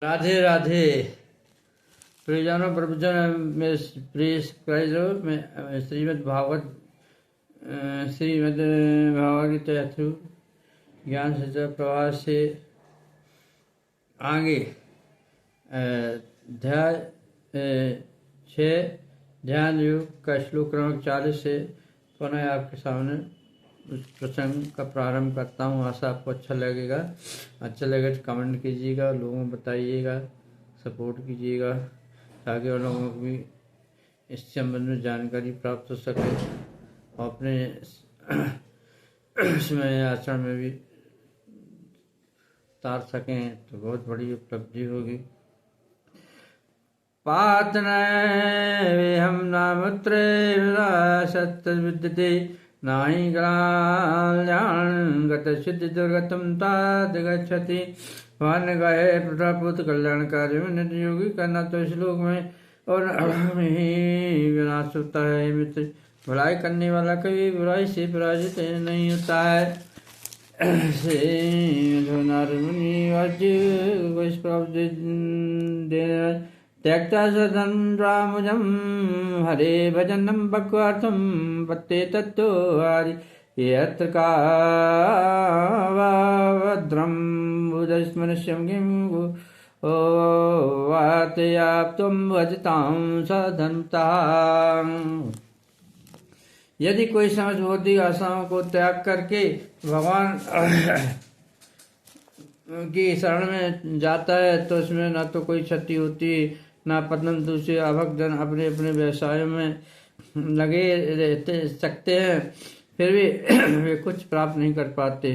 राधे राधे प्रियजनों प्रवचन में श्रीमद् भागवत गीता थ्रू ज्ञान से प्रवास से आगे अध्याय 6 ध्यान योग का श्लोक क्रमांक 40 से पुनः आपके सामने उस प्रसंग का प्रारंभ करता हूँ। आशा आपको अच्छा लगेगा तो कमेंट कीजिएगा, लोगों को बताइएगा, सपोर्ट कीजिएगा ताकि उन लोगों को भी इस संबंध में जानकारी प्राप्त हो सके और अपने इसमें आचरण में भी उतार सकें तो बहुत बड़ी उपलब्धि होगी। पातनैवेहं नामुत्रे सत्य विद्यते नाहि कल्याण गतसिद्धि दुर्गतम ताद गच्छति। भगवान ने गए प्रजापुत्र कल्याणकारी नित्य योगी करना तो श्लोक में और में ही विनाश होता है। मित्र, भलाई करने वाला कभी बुराई से पराजित नहीं होता है। त्यक्ता सदन्रामुजं हरे भजनं भक्त्यार्थं पत्ते तत्तो हरि यत्र कावद्रं बुधस्मनस्यं किं वातयाप्तं भजतां सधन्ताम्। यदि कोई समझ भौतिक आशाओं को त्याग करके भगवान की शरण में जाता है तो उसमें न तो कोई क्षति होती ना पतन। दूसरे अभक्तजन अपने अपने व्यवसायों में लगे रहते सकते हैं फिर भी वे कुछ प्राप्त नहीं कर पाते।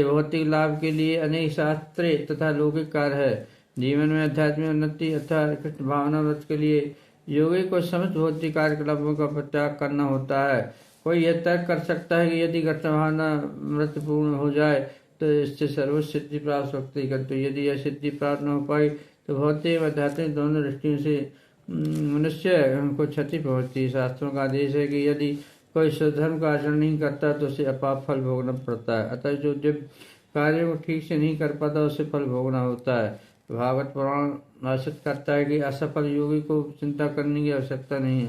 भौतिक लाभ के लिए अनेक शास्त्रीय तथा लौकिक कार्य है। जीवन में आध्यात्मिक उन्नति अथवा कृष्ण भावना व्रत के लिए योगी को समस्त भौतिक कार्यकलापों का त्याग करना होता है। कोई यह तर्क कर सकता है कि यदि कृष्ण भावना व्रत पूर्ण हो जाए तो इससे सर्वोच्च सिद्धि प्राप्त सकती है, तो यदि यह सिद्धि प्राप्त न हो पाई तो भौतिक व आध्यात्मिक दोनों दृष्टियों से मनुष्य को क्षति पहुंचती है। शास्त्रों का आदेश है कि यदि कोई स्वधर्म का आचरण नहीं करता तो उसे अपाप फल भोगना पड़ता है। अतः जो जब कार्यों को ठीक से नहीं कर पाता उसे फल भोगना होता है। भागवत पुराण निश्चित करता है कि असफल योगी को चिंता करने की आवश्यकता नहीं है।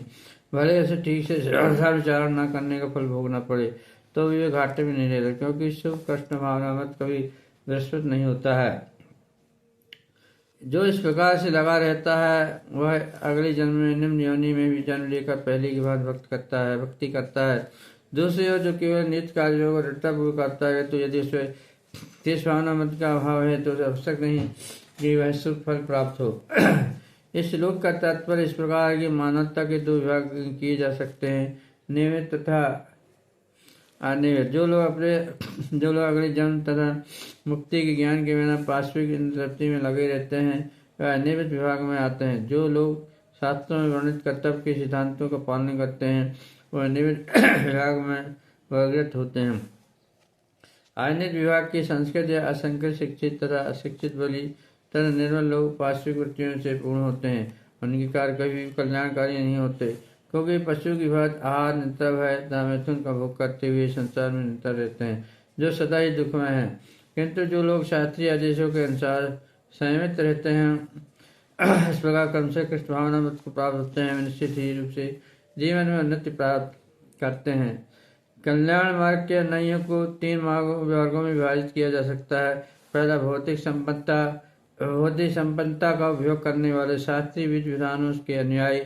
भले उसे ठीक से विचारण न करने का फल भोगना पड़े तो भी वे घाटे में नहीं रहते, क्योंकि शुभ कृष्ण भावना मत कभी विस्मृत नहीं होता है। जो इस प्रकार से लगा रहता है वह अगले जन्म में निम्न योनि में भी जन्म लेकर पहले की बात भक्ति करता है। दूसरी ओर जो केवल नित्य कार्यों को दृढ़तापूर्वक करता है तो यदि उसमें तेज भावना मत का अभाव है तो आवश्यक नहीं कि वह शुभ फल प्राप्त हो। इस श्लोक का तात्पर्य इस प्रकार की मानवता के दो विभाग किए जा सकते हैं, नियमित तथा अनियमित। जो लोग अगले जन्म तथा मुक्ति के ज्ञान के बिना पार्श्विक तृप्ति में लगे रहते हैं वह अनियमित विभाग में आते हैं। जो लोग शास्त्रों में वर्णित कर्तव्य के सिद्धांतों का पालन करते हैं वह नियमित विभाग में वर्गीकृत होते हैं। अनियमित विभाग की संस्कृत या असंकृत शिक्षित तथा अशिक्षित बलि तथा निर्मल लोग पार्श्विक वृत्तियों से पूर्ण होते हैं। उनके कार्य कभी भी कल्याणकारी नहीं होते, क्योंकि पशु की बात आहार निद्रा भय तथा मैथुन का भोग करते हुए संसार में निरंतर रहते हैं, जो सदा ही दुख में है। किंतु जो लोग शास्त्रीय आदेशों के अनुसार संयमित रहते हैं इस प्रकार कर्म से कृष्ण भावना मत को प्राप्त होते हैं, निश्चित ही रूप से जीवन में उन्नति प्राप्त करते हैं। कल्याण मार्ग के अन्यायियों को 3 वर्गों में विभाजित किया जा सकता है। पहला भौतिक संपन्नता का उपयोग करने वाले शास्त्रीय विधि विधानों के अनुयायी,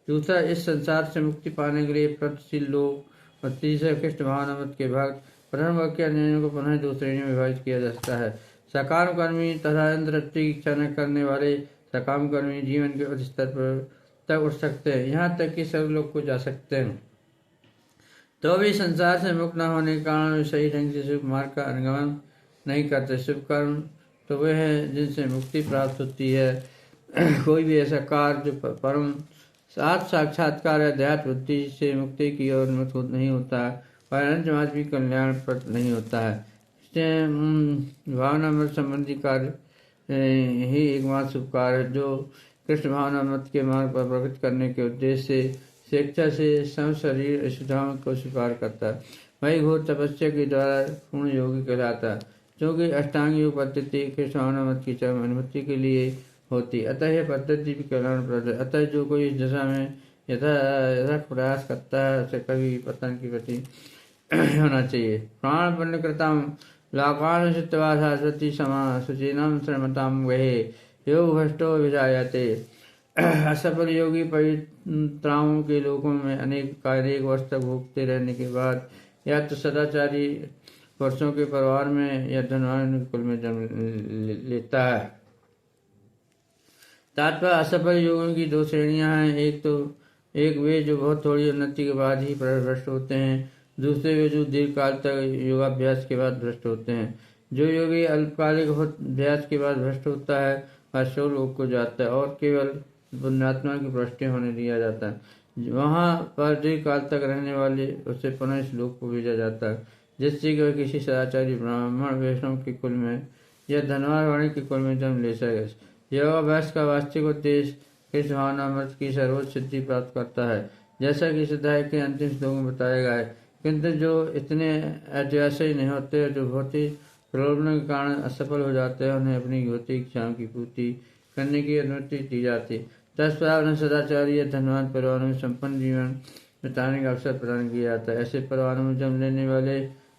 दूसरा इस संसार से मुक्ति पाने के लिए प्रगतिशील लोग और तीसरा कृष्ण भावना मत के भक्त। प्रथम वर्ग के अन्यायियों को पुनः 2 श्रेणियों में विभाजित किया जा सकता है। सकाम कर्मी तथा अंतरप्ति की इच्छा न करने वाले सकाम कर्मी जीवन के उच्च स्तर पर तक उठ सकते हैं, यहाँ तक कि सब लोग को जा सकते हैं, तो भी संसार से मुक्त न होने के कारण वे सही ढंग से शुभ मार्ग का अनुगमन नहीं करते। शुभ कर्म तो वे हैं जिनसे मुक्ति प्राप्त होती है। कोई भी ऐसा कार्य जो परम साक्षात्कार अध्यात्म बुद्धि से मुक्ति की ओर उन्मुख नहीं होता और अंतमाज भी कल्याणप्रद नहीं होता है। इसलिए भावना मत संबंधी कार्य ही एकमात्र शुभ कार्य है जो कृष्ण भावना मत के मार्ग पर प्रकट करने के उद्देश्य से स्वेच्छा से सम शरीर सुधाओं को स्वीकार करता है। वही घोर तपस्या के द्वारा पूर्ण योगी कहलाता है। क्योंकि अष्टांग योग पद्धति कृष्ण भावना मत की चरम अनुमति के लिए होती। अतः यह पद्धति भी कल्याणप्रद है। अतः जो कोई इस दशा में यथार्थ प्रयास करता है उसे कभी पतन की प्रति होना चाहिए। प्राण पुण्य कृतम लाकान सिद्धवा सरस्वती समा सुचीनम श्रमताम गहे योग भ्रष्टो विजायते। असफल योगी पवित्राओं के लोकों में अनेक वर्ष तक भोगते रहने के बाद या तो सदाचारी वर्षों के परिवार में या धनवान कुल में जन्म लेता है। तात्पर्य असफल योगियों की दो श्रेणियां हैं। एक वे जो बहुत थोड़ी उन्नति के बाद ही भ्रष्ट होते हैं, दूसरे वे जो दीर्घ काल तक योगाभ्यास के बाद भ्रष्ट होते हैं। जो योगी अल्पकालिक अभ्यास के बाद भ्रष्ट होता है वह शिवलोक को जाता है और केवल पुण्यात्मा की पुष्टि होने दिया जाता है। वहाँ पर दीर्घ काल तक रहने वाले उसे पुनः इस लोक को भेजा जाता है, जिससे कि वह किसी सदाचारी ब्राह्मण वैष्णव के कुल में या धनवान वाणी के कुल में जन्म ले सके। योगाभ्यास का वास्तविक उद्देश्य कृष्ण भावना अमृत की सर्वोच्च सिद्धि प्राप्त करता है, जैसा कि इस अध्याय के अंतिम श्लोक में बताया गया है। किंतु जो इतने ऐतिहासिक नहीं होते, जो भौतिक प्रलोभन के कारण असफल हो जाते हैं, उन्हें अपनी भौतिक इच्छाओं की पूर्ति करने की अनुमति दी जाती। तत्पश्चात उन्हें सदाचारी या धनवान परिवारों में संपन्न जीवन बिताने का अवसर प्रदान किया जाता है। ऐसे परिवारों में जन्म लेने वाले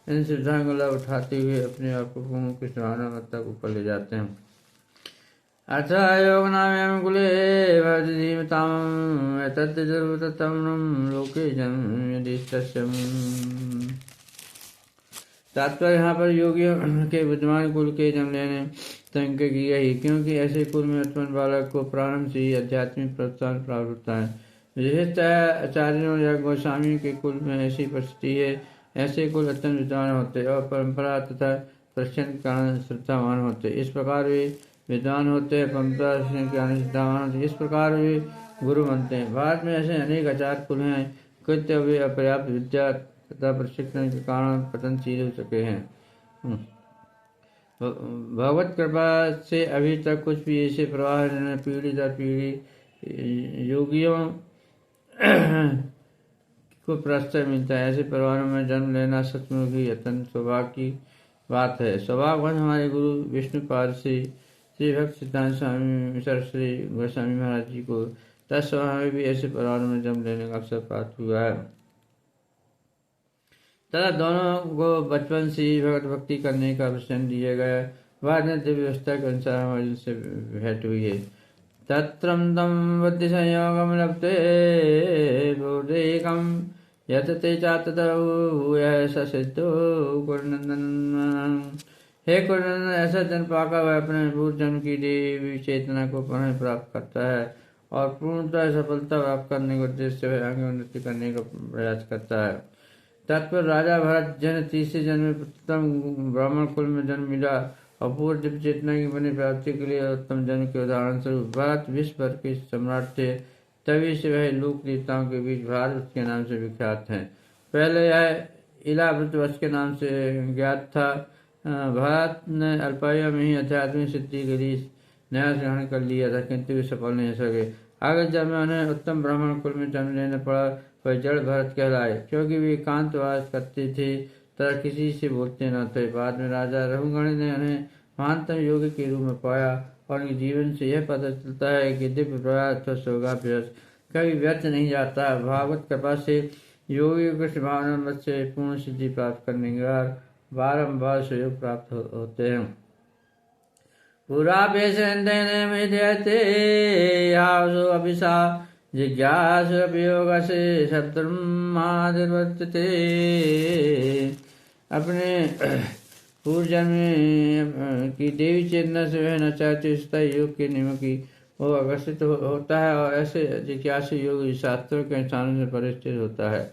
इन सुविधाओं का लाभ उठाते हुए अपने आप को पूर्ण कृष्ण भावना तक ऊपर ले जाते हैं। अथ योग नाम कुले भवतीमताम तद्दुर्वतम लोके जन्म यदिष्टस्यम। तात्पर्य यहाँ पर योगियों के विद्वान कुल के जन्म लेने संख्या की गई, क्योंकि ऐसे कुल में उत्पन्न बालक को प्रारंभ से ही आध्यात्मिक प्रोत्साहन प्राप्त होता है। विशेषतः आचार्यों या गोस्वामी के कुल में ऐसी परिस्थिति है। ऐसे कुल अत्यंत विद्वान होते और परंपरा तथा प्रश्न के कारण श्रद्धावान होते। इस प्रकार वे विद्वान होते हैं, परंपरा के कारण श्रद्धावान होते। इस प्रकार वे गुरु बनते हैं। भारत में ऐसे अनेक आचार्य कुल हैं, कृत्य वे अपर्याप्त विद्या तथा प्रशिक्षण के कारण पतनशील हो चुके हैं। भगवत कृपा से अभी तक कुछ भी ऐसे प्रवाह पीढ़ी दर पीढ़ी योगियों को प्रश्रय मिलता है। ऐसे परिवारों में जन्म लेना सचमुच ही अत्यंत सौभाग्य की बात है। सौभाग्यवान हमारे गुरु विष्णुपाद श्री भक्त सिद्धांत स्वामी श्री गोस्वामी महाराज जी को तत्समय भी ऐसे परिवारों में जन्म लेने का अवसर प्राप्त हुआ है। तथा दोनों को बचपन से ही भगवत भक्ति करने का वचन दिया गया। बाद में दिव्य व्यवस्था के अनुसार हमारी उनसे भेंट हुई है। तत्रम तम बुद्धि संयोगम लभते बोधेकम यतते चातय सिद्धो कुरनंदन। हे कुरनंदन, ऐसा जन पाकर वह अपने पूर्व जन्म की देवी चेतना को पुनः प्राप्त करता है और पूर्णतः सफलता प्राप्त करने के उद्देश्य से वह आगे उन्नति करने का प्रयास करता है। तत्पर राजा भरत जन तीसरे जन्म में प्रथम ब्राह्मण कुल में जन्म मिला और पूर्व दिव्य चेतना की बनी प्राप्ति के लिए उत्तम जन्म के उदाहरण स्वरूप भरत विश्व भर के सम्राट थे। तभी से वह लोक देवताओं के बीच भारत के नाम से विख्यात हैं। पहले यह इलावृतवश के नाम से ज्ञात था। भारत ने अल्पायु में ही आध्यात्मिक सिद्धि के लिए न्यास ग्रहण कर लिया था, किंतु वे सफल नहीं हो सके। आगे जब में उन्हें उत्तम ब्राह्मण कुल में जन्म लेना पड़ा, वह जड़ भरत कहलाए, क्योंकि वे एकांतवास करते थे तथा किसी से बोलते न थे। बाद में राजा रघुगण ने उन्हें महानतम योगी के रूप में पाया और उनके जीवन से यह पता चलता है कि दिव्य प्रयास और योगाभ्यास कभी व्यर्थ नहीं जाता। भागवत कृपा से योगी कृष्ण भावना मत से पूर्ण सिद्धि प्राप्त करने के बाद बारम्बार सहयोग प्राप्त होते हैं। पूरा अभिषा जिज्ञास उपयोग से शब्दमादिवर्तते। अपने पूर्व जन्म की देवी चेतना से वह न चाहते योग के नियम की वो आकर्षित होता है और ऐसे जिज्ञासु योग शास्त्रों के स्थानों से परिचित होता है।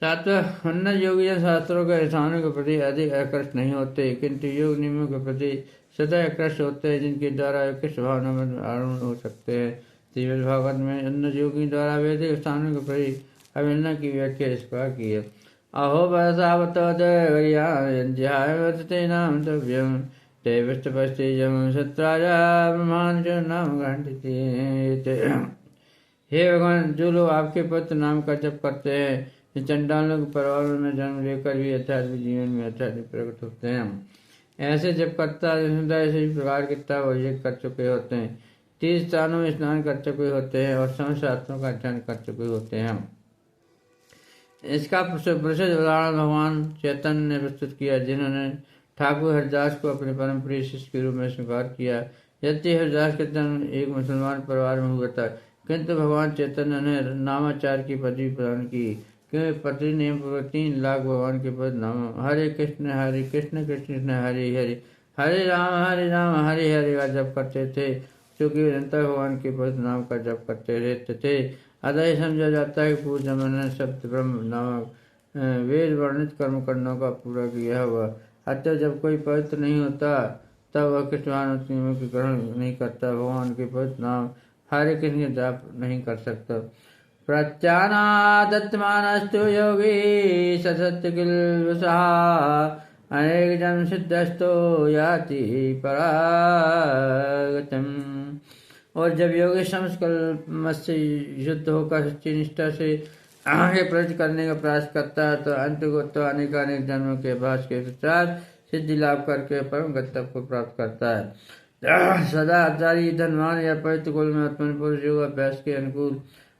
छात्र उन्नत योगी शास्त्रों के स्थानों के प्रति अधिक आकर्षित नहीं होते, किंतु योग नियमों के प्रति सदा आकर्षित होते हैं, जिनके द्वारा कृष्ण भावना में आरूढ़ हो सकते हैं। श्रीमद् भागवत में उन्नत योगी द्वारा वैदिक स्थानों के प्रति अवहेलना की व्याख्या इस प्रकार की है। अहो बरसावते नाम तव्यम देवस्तपस्तेजम सत्राजा ब्रह्मांड नाम घंटिते। हे भगवान, जो लोग आपके पवित्र नाम का जप करते हैं, चंडालों के परिवारों में जन्म लेकर भी आध्यात्मिक जीवन में आध्यात्मिक प्रकट होते हैं। ऐसे जब करता इसी प्रकार के तब अभिषेक कर चुके होते हैं, 30 स्थानों में स्नान कर चुके होते हैं और समस्त शास्त्रों का अध्ययन कर चुके होते हैं। इसका प्रसिद्ध उदाहरण भगवान चैतन्य ने प्रस्तुत किया, जिन्होंने ठाकुर हरिदास को अपने परम प्रिय शिष्य के रूप में स्वीकार किया। यद्यपि हरिदास का जन्म एक मुसलमान परिवार में हुआ था, किंतु भगवान चैतन्य ने नामाचार्य की पदवी प्रदान की, क्योंकि पति ने 3 लाख भगवान के पद नाम हरे कृष्ण कृष्ण कृष्ण हरे हरे हरे राम हरे हरे का जप करते थे, क्योंकि निरंतर भगवान के पद नाम का जप करते रहते थे। अतः ही समझा जाता है कि पूर्व जन्म ने शब्द ब्रह्म नामक वेद वर्णित कर्म कांडों का पूरा किया हुआ। अतः जब कोई पवित्र नहीं होता तब वह कृष्ण की ग्रहण नहीं करता, भगवान के पवित्र नाम हरे कृष्ण जाप नहीं कर सकता। प्रत्यानादत्तमानस्तु योगी सत्य किल अनेक जन्म सिद्धस्तो याति परागतम। और जब योगी समझ से युद्ध होकर सच्ची निष्ठा से आगे प्रगति करने का प्रयास करता है, तो अंत को तो अनेक जन्मों के अभ्यास के पश्चात सिद्धि लाभ करके परम गंतव्य को प्राप्त करता है। सदा आचार्य धनवान या पवित्र कुल में उत्पन्न पुरुष योग अभ्यास के अनुकूल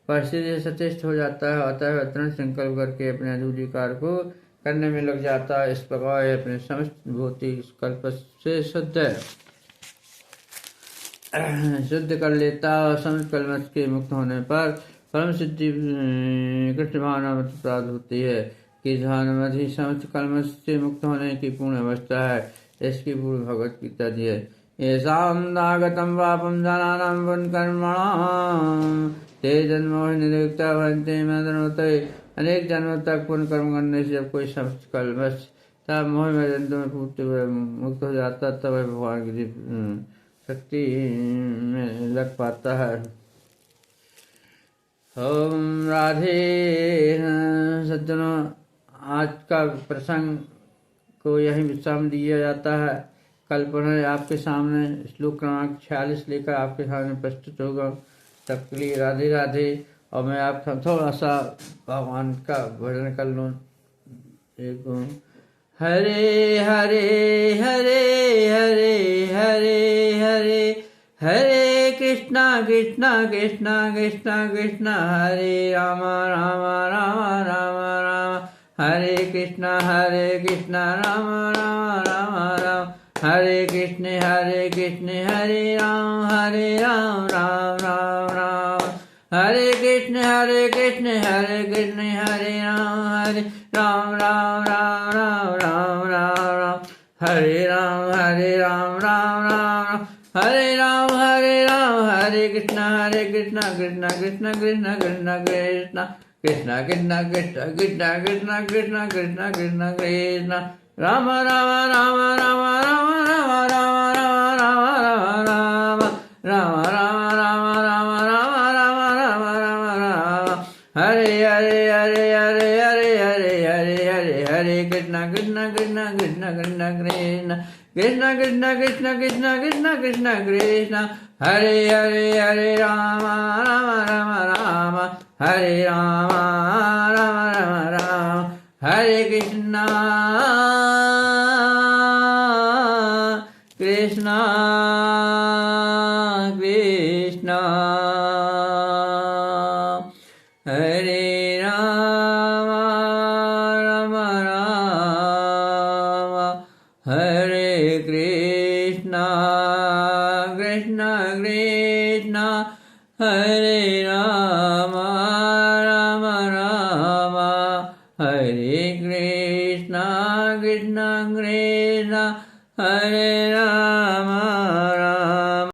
परिस्थिति से सचेष्ट हो जाता है, अतः दृढ़ संकल्प करके अपने अधूरी कार्य को करने में लग जाता है। इस प्रकार अपने समस्त भौतिक कल्प से शुद्ध कर लेता और समस्त कलमश के मुक्त होने पर परम सिद्धि कृष्ण भावना प्राप्त होती है, कि ध्यान ही समस्त कलमश से मुक्त होने की पूर्ण अवस्था है। इसकी पूर्ण भगवत गीता दी है। येषां नागतं पापं जनानां पुण्यकर्मणां ते जन्मों निरुक्ता भवन्ति मदनोते। अनेक जन्मों तक पुण्य कर्म करने से जब कोई समस्त कलमश तब मोह में जंतु में पूर्ति मुक्त हो जाता, तब वह भगवान की शक्ति में लग पाता है। ओम राधे। सज्जनों, आज का प्रसंग को यही विश्राम दिया जाता है। कल पुनः आपके सामने श्लोक क्रमांक 46 लेकर आपके सामने प्रस्तुत होगा। तब के लिए राधे राधे। और मैं आपका थोड़ा सा भगवान का भजन कर लूँ। एक हरे हरे हरे हरे हरे हरे हरे कृष्णा कृष्णा कृष्णा कृष्णा कृष्णा हरे राम राम राम राम राम हरे कृष्णा राम राम राम राम हरे कृष्ण हरे राम राम राम राम हरे कृष्ण हरे राम राम राम राम राम हरे राम राम राम हरे राम हरे कृष्णा कृष्णा कृष्णा कृष्णा कृष्णा कृष्णा कृष्णा कृष्णा कृष्णा कृष्णा कृष्णा कृष्णा कृष्णा कृष्णा राम राम राम राम राम राम राम राम राम राम राम राम राम राम राम राम राम राम हरे हरे हरे हरे हरे हरे हरे हरे हरे कृष्णा कृष्णा कृष्णा कृष्णा कृष्णा कृष्णा कृष्णा कृष्णा कृष्णा कृष्णा कृष्णा कृष्णा हरे हरे हरे राम राम राम राम हरे राम राम राम राम हरे कृष्णा कृष्णा कृष्णा हरे राम राम राम हरे कृष्णा कृष्णा कृष्णा हरे राम राम राम हरे कृष्णा कृष्णा कृष्णा हरे राम राम